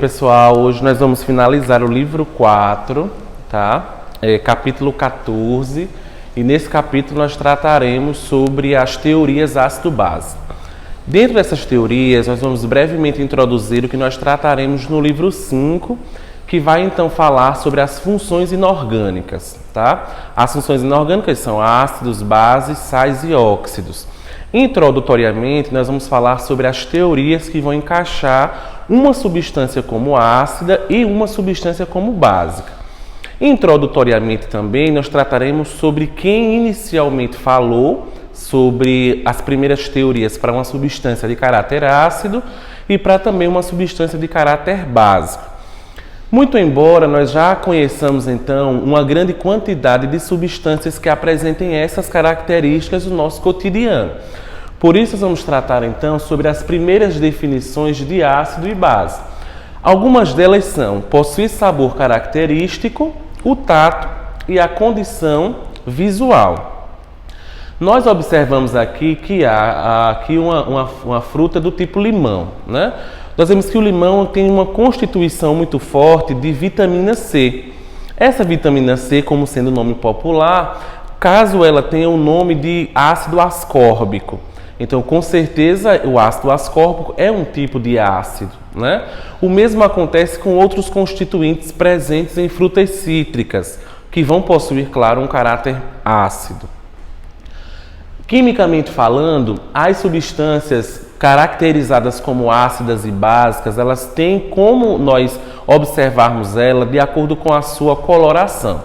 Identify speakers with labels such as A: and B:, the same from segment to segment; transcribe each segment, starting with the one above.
A: Pessoal, hoje nós vamos finalizar o livro 4, tá? Capítulo 14, e nesse capítulo nós trataremos sobre as teorias ácido-base. Dentro dessas teorias, nós vamos brevemente introduzir o que nós trataremos no livro 5, que vai então falar sobre as funções inorgânicas, tá? As funções inorgânicas são ácidos, bases, sais e óxidos. Introdutoriamente, nós vamos falar sobre as teorias que vão encaixar uma substância como ácida e uma substância como básica. Introdutoriamente também, nós trataremos sobre quem inicialmente falou sobre as primeiras teorias para uma substância de caráter ácido e para também uma substância de caráter básico. Muito embora nós já conheçamos então uma grande quantidade de substâncias que apresentem essas características no nosso cotidiano. Por isso nós vamos tratar então sobre as primeiras definições de ácido e base. Algumas delas são possuir sabor característico, o tato e a condição visual. Nós observamos aqui que há aqui uma fruta do tipo limão, né? Nós vemos que o limão tem uma constituição muito forte de vitamina C. Essa vitamina C, como sendo o nome popular, caso ela tenha o nome de ácido ascórbico. Então, com certeza, o ácido ascórbico é um tipo de ácido, né? O mesmo acontece com outros constituintes presentes em frutas cítricas, que vão possuir, claro, um caráter ácido. Quimicamente falando, as substâncias caracterizadas como ácidas e básicas, elas têm como nós observarmos ela de acordo com a sua coloração.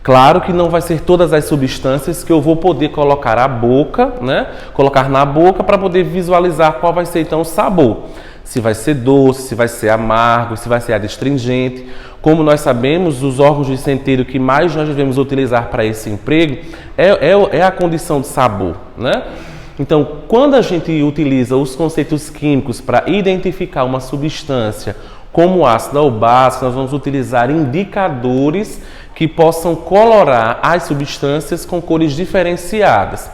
A: Claro que não vai ser todas as substâncias que eu vou poder colocar à boca, né? Colocar na boca para poder visualizar qual vai ser então o sabor. Se vai ser doce, se vai ser amargo, se vai ser adstringente. Como nós sabemos, os órgãos de sentido que mais nós devemos utilizar para esse emprego é a condição de sabor, né? Então, quando a gente utiliza os conceitos químicos para identificar uma substância como ácida ou básica, nós vamos utilizar indicadores que possam colorar as substâncias com cores diferenciadas.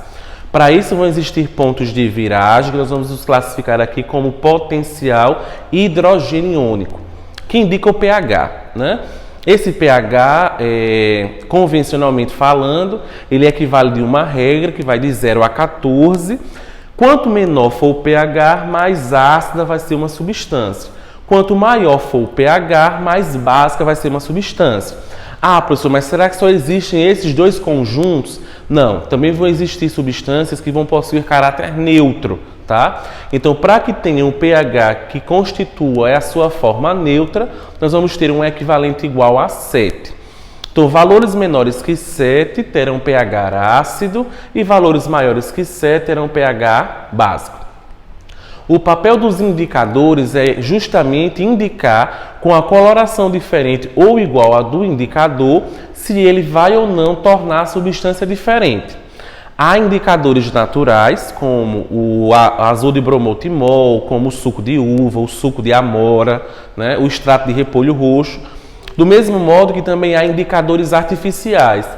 A: Para isso vão existir pontos de viragem, que nós vamos os classificar aqui como potencial hidrogeniônico, que indica o pH, né? Esse pH, convencionalmente falando, ele equivale de uma regra que vai de 0 a 14. Quanto menor for o pH, mais ácida vai ser uma substância. Quanto maior for o pH, mais básica vai ser uma substância. Ah, professor, mas será que só existem esses dois conjuntos? Não, também vão existir substâncias que vão possuir caráter neutro, tá? Então, para que tenha um pH que constitua a sua forma neutra, nós vamos ter um equivalente igual a 7. Então, valores menores que 7 terão pH ácido e valores maiores que 7 terão pH básico. O papel dos indicadores é justamente indicar com a coloração diferente ou igual à do indicador se ele vai ou não tornar a substância diferente. Há indicadores naturais, como o azul de bromotimol, como o suco de uva, o suco de amora, né, o extrato de repolho roxo. Do mesmo modo que também há indicadores artificiais,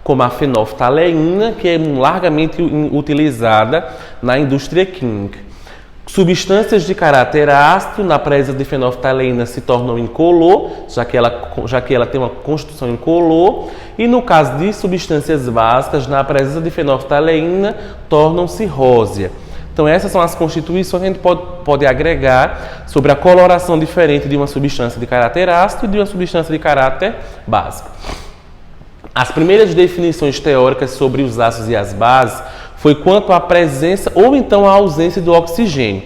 A: como a fenolftaleína, que é largamente utilizada na indústria química. Substâncias de caráter ácido, na presença de fenolftaleína, se tornam incolor, já que ela tem uma constituição incolor, e no caso de substâncias básicas, na presença de fenolftaleína, tornam-se rósea. Então essas são as constituições que a gente pode agregar sobre a coloração diferente de uma substância de caráter ácido e de uma substância de caráter básico. As primeiras definições teóricas sobre os ácidos e as bases foi quanto à presença ou então à ausência do oxigênio.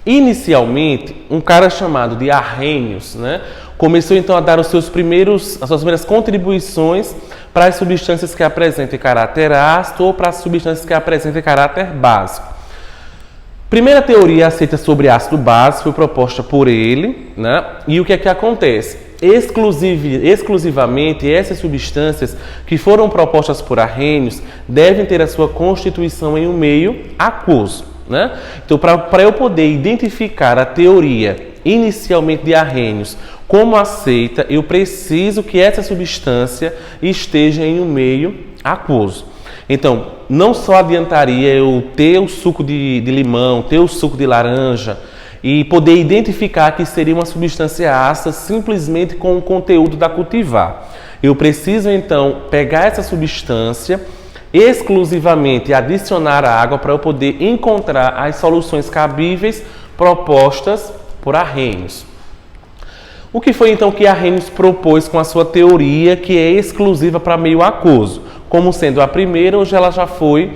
A: Inicialmente, um cara chamado de Arrhenius, né, começou então a dar as suas primeiras contribuições para as substâncias que apresentem caráter ácido ou para as substâncias que apresentem caráter básico. Primeira teoria aceita sobre ácido base foi proposta por ele, né? E o que é que acontece? Exclusivamente essas substâncias que foram propostas por Arrhenius devem ter a sua constituição em um meio aquoso, né? Então, para eu poder identificar a teoria inicialmente de Arrhenius como aceita, eu preciso que essa substância esteja em um meio aquoso. Então, não só adiantaria eu ter o suco de limão, ter o suco de laranja e poder identificar que seria uma substância ácida simplesmente com o conteúdo da cultivar. Eu preciso então pegar essa substância exclusivamente e adicionar água para eu poder encontrar as soluções cabíveis propostas por Arrhenius. O que foi então que Arrhenius propôs com a sua teoria, que é exclusiva para meio aquoso? Como sendo a primeira, hoje ela já foi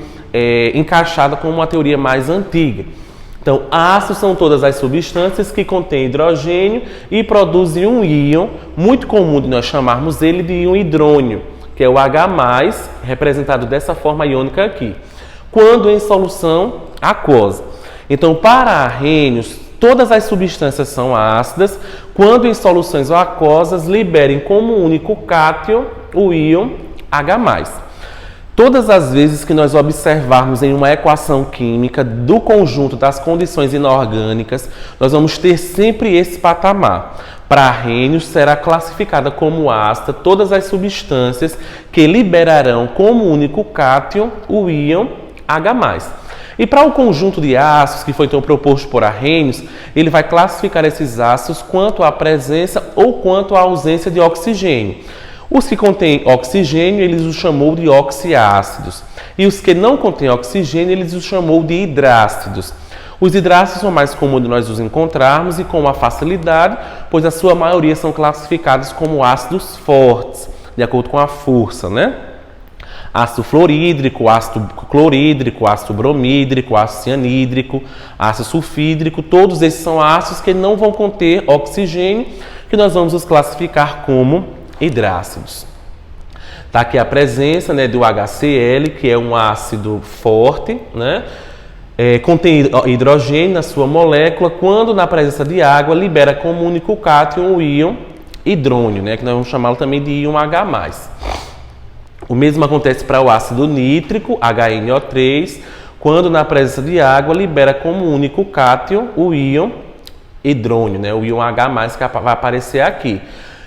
A: encaixada como uma teoria mais antiga. Então, ácidos são todas as substâncias que contêm hidrogênio e produzem um íon, muito comum de nós chamarmos ele de íon hidrônio, que é o H+, representado dessa forma iônica aqui, quando em solução aquosa. Então, para Arrhenius, todas as substâncias são ácidas, quando em soluções aquosas liberem como único cátion o íon H+. Todas as vezes que nós observarmos em uma equação química do conjunto das condições inorgânicas, nós vamos ter sempre esse patamar. Para Arrhenius, será classificada como ácida todas as substâncias que liberarão como único cátion o íon H+. E para o conjunto de ácidos que foi então proposto por Arrhenius, ele vai classificar esses ácidos quanto à presença ou quanto à ausência de oxigênio. Os que contêm oxigênio, ele os chamou de oxiácidos. E os que não contêm oxigênio, ele os chamou de hidrácidos. Os hidrácidos são mais comuns de nós os encontrarmos e com uma facilidade, pois a sua maioria são classificados como ácidos fortes, de acordo com a força, né? Ácido fluorídrico, ácido clorídrico, ácido bromídrico, ácido cianídrico, ácido sulfídrico, todos esses são ácidos que não vão conter oxigênio, que nós vamos os classificar como hidrácidos. Está aqui a presença, né, do HCl, que é um ácido forte, né? Contém hidrogênio na sua molécula, quando na presença de água libera como único cátion o íon hidrônio, né, que nós vamos chamá-lo também de íon H+. O mesmo acontece para o ácido nítrico, HNO3, quando na presença de água libera como único cátion o íon hidrônio, né, o íon H+, que vai aparecer aqui.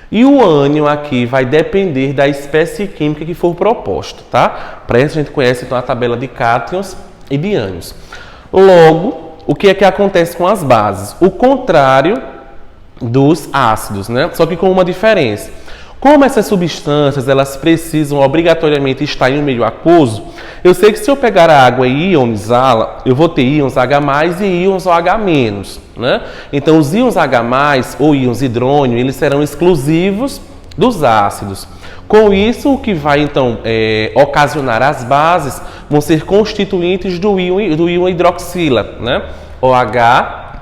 A: E o ânion aqui vai depender da espécie química que for proposta, tá? Para isso a gente conhece então a tabela de cátions e de ânions. Logo, o que é que acontece com as bases? O contrário dos ácidos, né? Só que com uma diferença. Como essas substâncias elas precisam obrigatoriamente estar em um meio aquoso, eu sei que se eu pegar a água e ionizá-la, eu vou ter íons H+, e íons OH-, né? Então, os íons H+, ou íons hidrônio, eles serão exclusivos dos ácidos. Com isso, o que vai, então, ocasionar as bases vão ser constituintes do íon hidroxila, né? OH-.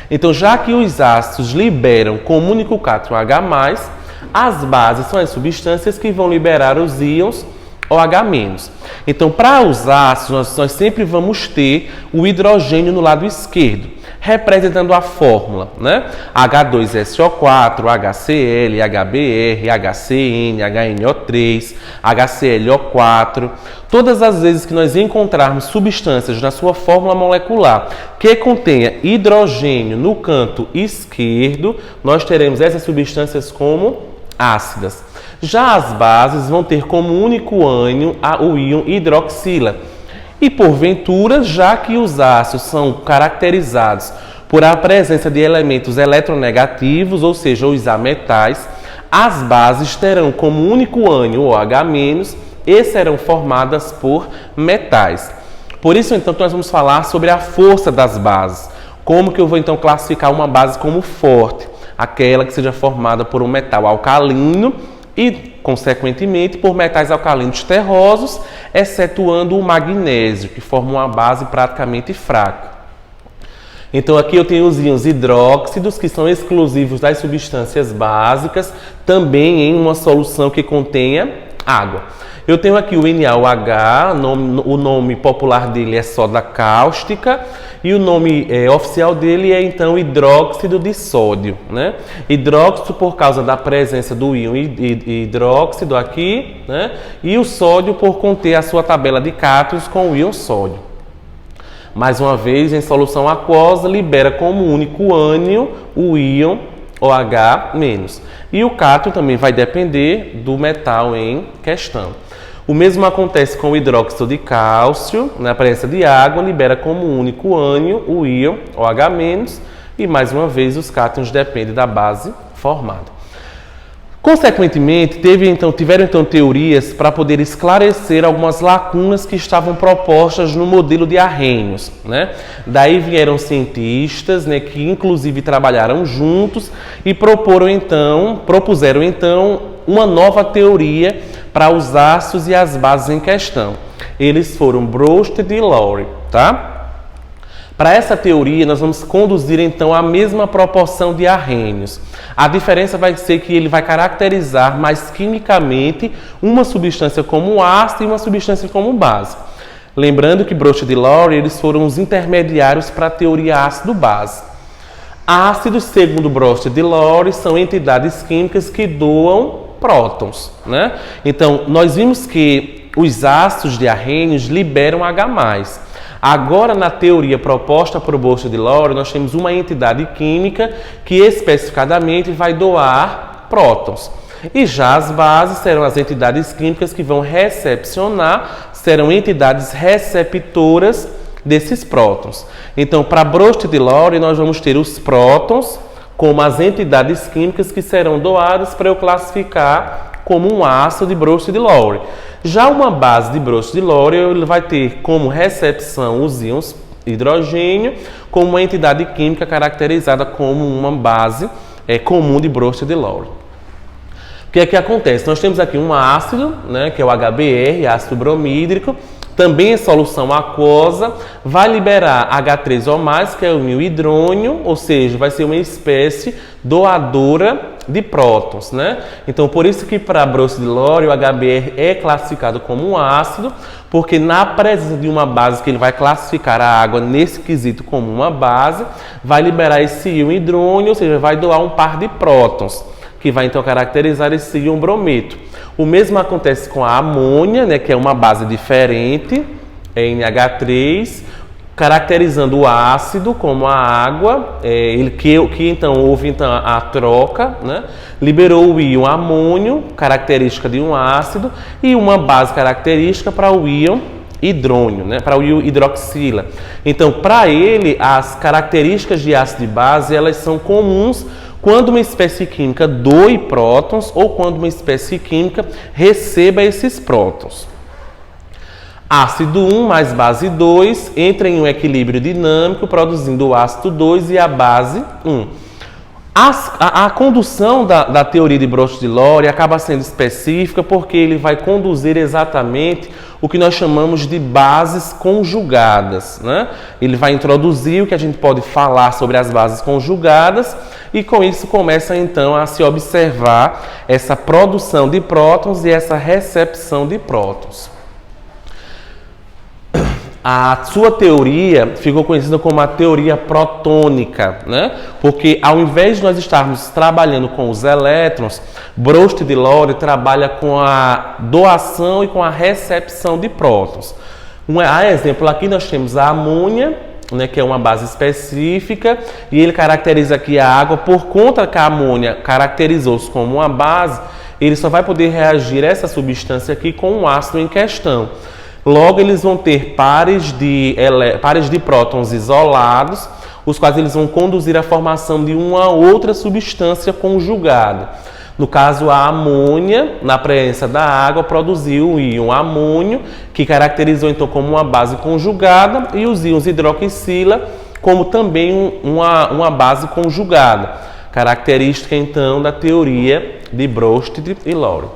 A: Então, já que os ácidos liberam como único cátion H+, as bases são as substâncias que vão liberar os íons OH-. Então, para os ácidos, nós sempre vamos ter o hidrogênio no lado esquerdo, representando a fórmula, né? H2SO4, HCl, HBr, HCN, HNO3, HClO4. Todas as vezes que nós encontrarmos substâncias na sua fórmula molecular que contenha hidrogênio no canto esquerdo, nós teremos essas substâncias como ácidas. Já as bases vão ter como único ânion o íon hidroxila. E porventura, já que os ácidos são caracterizados por a presença de elementos eletronegativos, ou seja, os ametais, as bases terão como único ânion o OH- e serão formadas por metais. Por isso, então, nós vamos falar sobre a força das bases. Como que eu vou, então, classificar uma base como forte? Aquela que seja formada por um metal alcalino e, consequentemente, por metais alcalinos terrosos, excetuando o magnésio, que forma uma base praticamente fraca. Então, aqui eu tenho os íons hidróxidos, que são exclusivos das substâncias básicas, também em uma solução que contenha água. Eu tenho aqui o NaOH, o nome popular dele é soda cáustica, e o nome oficial dele é, então, hidróxido de sódio, né? Hidróxido por causa da presença do íon hidróxido aqui, né? E o sódio por conter a sua tabela de cátions com o íon sódio. Mais uma vez, em solução aquosa, libera como único ânion o íon OH-. E o cátion também vai depender do metal em questão. O mesmo acontece com o hidróxido de cálcio, na presença de água, libera como único ânion o íon OH-, e mais uma vez os cátions dependem da base formada. Consequentemente, tiveram então teorias para poder esclarecer algumas lacunas que estavam propostas no modelo de Arrhenius, né? Daí vieram cientistas, né, que inclusive trabalharam juntos e propuseram então uma nova teoria para os ácidos e as bases em questão. Eles foram Bronsted e Lowry, tá? Para essa teoria, nós vamos conduzir então a mesma proporção de Arrhenius. A diferença vai ser que ele vai caracterizar mais quimicamente uma substância como ácido e uma substância como base. Lembrando que Bronsted e Lowry, eles foram os intermediários para a teoria ácido-base. Ácidos, segundo Bronsted e Lowry, são entidades químicas que doam prótons, né? Então, nós vimos que os ácidos de Arrhenius liberam H+. Agora, na teoria proposta por Bronsted e Lowry, nós temos uma entidade química que especificadamente vai doar prótons. E já as bases serão as entidades químicas que vão recepcionar, serão entidades receptoras desses prótons. Então, para Bronsted e Lowry, nós vamos ter os prótons como as entidades químicas que serão doadas para eu classificar como um ácido de Bronsted e Lowry. Já uma base de Bronsted e Lowry, ele vai ter como recepção os íons hidrogênio, como uma entidade química caracterizada como uma base comum de Bronsted e Lowry. O que é que acontece? Nós temos aqui um ácido, né, que é o HBr, ácido bromídrico, também em solução aquosa, vai liberar H3O+, que é o níon hidrônio, ou seja, vai ser uma espécie doadora de prótons, né? Então, por isso que para Bronsted e Lowry o HBr é classificado como um ácido, porque na presença de uma base que ele vai classificar a água nesse quesito como uma base, vai liberar esse íon hidrônio, ou seja, vai doar um par de prótons, que vai então caracterizar esse íon brometo. O mesmo acontece com a amônia, né, que é uma base diferente, NH3, caracterizando o ácido como a água, que então houve então a troca, né, liberou o íon amônio, característica de um ácido, e uma base característica para o íon hidrônio, né, para o íon hidroxila. Então, para ele, as características de ácido e base, elas são comuns quando uma espécie química doe prótons ou quando uma espécie química receba esses prótons. Ácido 1 mais base 2 entra em um equilíbrio dinâmico, produzindo o ácido 2 e a base 1. A condução da teoria de Bronsted e Lowry acaba sendo específica porque ele vai conduzir exatamente o que nós chamamos de bases conjugadas, né? Ele vai introduzir o que a gente pode falar sobre as bases conjugadas e com isso começa então a se observar essa produção de prótons e essa recepção de prótons. A sua teoria ficou conhecida como a teoria protônica, né? Porque ao invés de nós estarmos trabalhando com os elétrons, Bronsted e Lowry trabalha com a doação e com a recepção de prótons. A exemplo, aqui nós temos a amônia, né, que é uma base específica, e ele caracteriza aqui a água. Por conta que a amônia caracterizou-se como uma base, ele só vai poder reagir essa substância aqui com o ácido em questão. Logo, eles vão ter pares de prótons isolados, os quais eles vão conduzir à formação de uma outra substância conjugada. No caso, a amônia, na presença da água, produziu o íon amônio, que caracterizou então como uma base conjugada, e os íons hidroxila como também uma base conjugada, característica então da teoria de Bronsted e Lowry.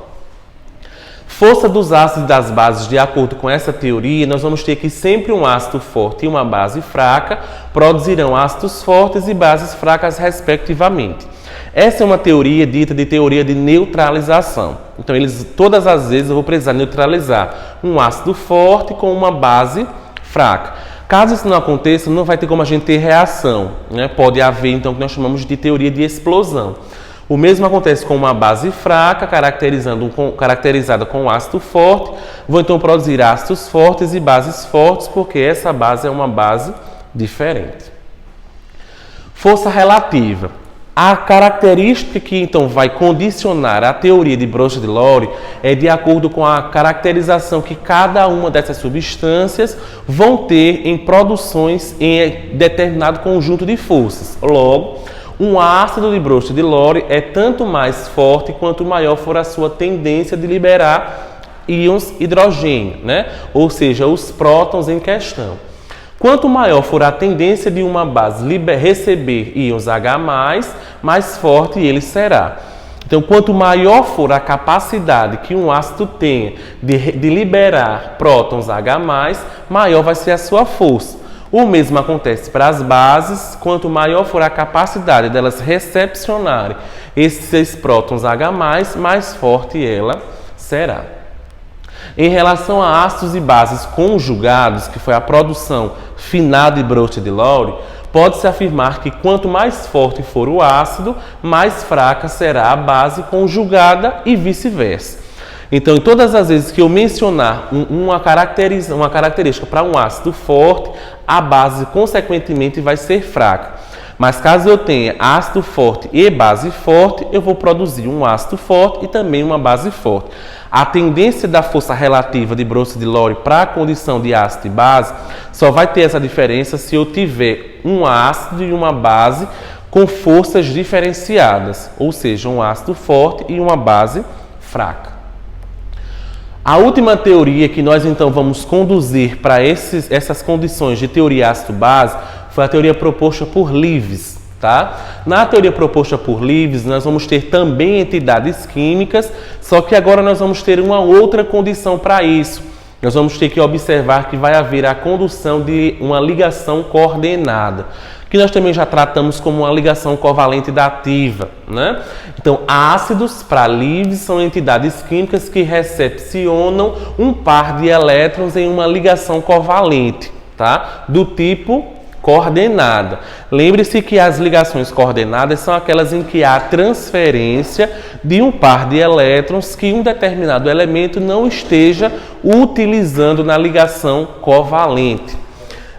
A: Força dos ácidos e das bases, de acordo com essa teoria, nós vamos ter que sempre um ácido forte e uma base fraca produzirão ácidos fortes e bases fracas, respectivamente. Essa é uma teoria dita de teoria de neutralização. Então, todas as vezes eu vou precisar neutralizar um ácido forte com uma base fraca. Caso isso não aconteça, não vai ter como a gente ter reação, né? Pode haver, então, o que nós chamamos de teoria de explosão. O mesmo acontece com uma base fraca, caracterizada com ácido forte. Vou então produzir ácidos fortes e bases fortes, porque essa base é uma base diferente. Força relativa. A característica que então vai condicionar a teoria de Broglie-Lowry é de acordo com a caracterização que cada uma dessas substâncias vão ter em produções em determinado conjunto de forças. Logo, um ácido de Broglie-Lowry é tanto mais forte quanto maior for a sua tendência de liberar íons hidrogênio, né? Ou seja, os prótons em questão. Quanto maior for a tendência de uma base receber íons H+, mais forte ele será. Então, quanto maior for a capacidade que um ácido tenha de liberar prótons H+, maior vai ser a sua força. O mesmo acontece para as bases, quanto maior for a capacidade delas recepcionarem esses prótons H+, mais forte ela será. Em relação a ácidos e bases conjugados, que foi a produção final de Broglie-Lowry, pode-se afirmar que quanto mais forte for o ácido, mais fraca será a base conjugada e vice-versa. Então, em todas as vezes que eu mencionar uma característica para um ácido forte, a base, consequentemente, vai ser fraca. Mas caso eu tenha ácido forte e base forte, eu vou produzir um ácido forte e também uma base forte. A tendência da força relativa de Broglie-Lowry para a condição de ácido e base só vai ter essa diferença se eu tiver um ácido e uma base com forças diferenciadas, ou seja, um ácido forte e uma base fraca. A última teoria que nós então vamos conduzir para essas condições de teoria ácido-base foi a teoria proposta por Lewis. Tá? Na teoria proposta por Lewis, nós vamos ter também entidades químicas, só que agora nós vamos ter uma outra condição para isso. Nós vamos ter que observar que vai haver a condução de uma ligação coordenada, que nós também já tratamos como uma ligação covalente dativa, né? Então, ácidos, para Lewis, são entidades químicas que recepcionam um par de elétrons em uma ligação covalente, tá? Do tipo coordenada. Lembre-se que as ligações coordenadas são aquelas em que há transferência de um par de elétrons que um determinado elemento não esteja utilizando na ligação covalente.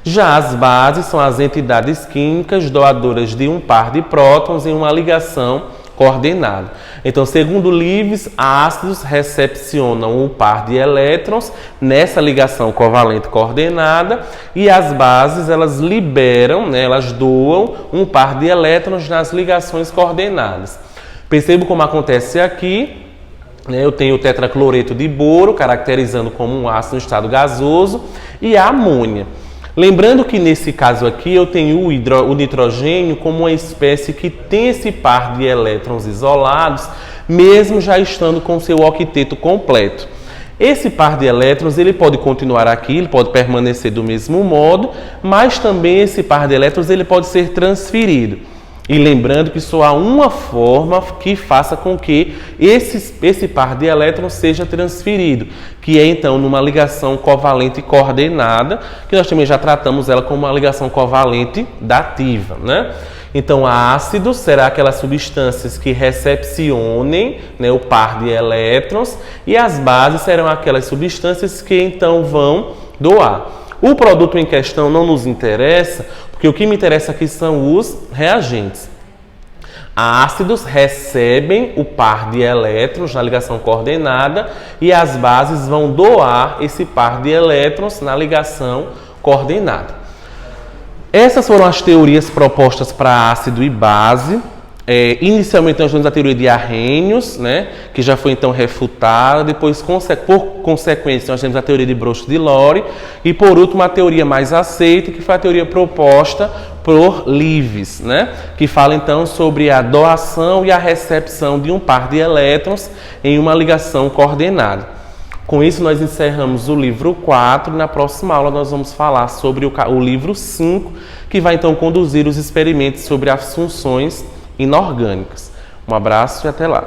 A: Já as bases são as entidades químicas doadoras de um par de prótons em uma ligação coordenada. Então, segundo Lewis, ácidos recepcionam um par de elétrons nessa ligação covalente coordenada e as bases elas liberam, né, elas doam um par de elétrons nas ligações coordenadas. Perceba como acontece aqui. Eu tenho o tetracloreto de boro, caracterizando como um ácido em estado gasoso, e a amônia. Lembrando que nesse caso aqui eu tenho o nitrogênio como uma espécie que tem esse par de elétrons isolados, mesmo já estando com seu octeto completo. Esse par de elétrons ele pode continuar aqui, ele pode permanecer do mesmo modo, mas também esse par de elétrons ele pode ser transferido. E lembrando que só há uma forma que faça com que esse par de elétrons seja transferido, que é então numa ligação covalente coordenada, que nós também já tratamos ela como uma ligação covalente dativa, né? Então, ácido será aquelas substâncias que recepcionem, né, o par de elétrons, e as bases serão aquelas substâncias que então vão doar. O produto em questão não nos interessa, porque o que me interessa aqui são os reagentes. Ácidos recebem o par de elétrons na ligação coordenada e as bases vão doar esse par de elétrons na ligação coordenada. Essas foram as teorias propostas para ácido e base. Inicialmente nós temos a teoria de Arrhenius, né, que já foi então refutada. Depois, por consequência, nós temos a teoria de Broglie-Lowry. E por último, a teoria mais aceita, que foi a teoria proposta por Lewis, né, que fala então sobre a doação e a recepção de um par de elétrons em uma ligação coordenada. Com isso, nós encerramos o livro 4. Na próxima aula, nós vamos falar sobre o livro 5, que vai então conduzir os experimentos sobre as funções inorgânicas. Um abraço e até lá!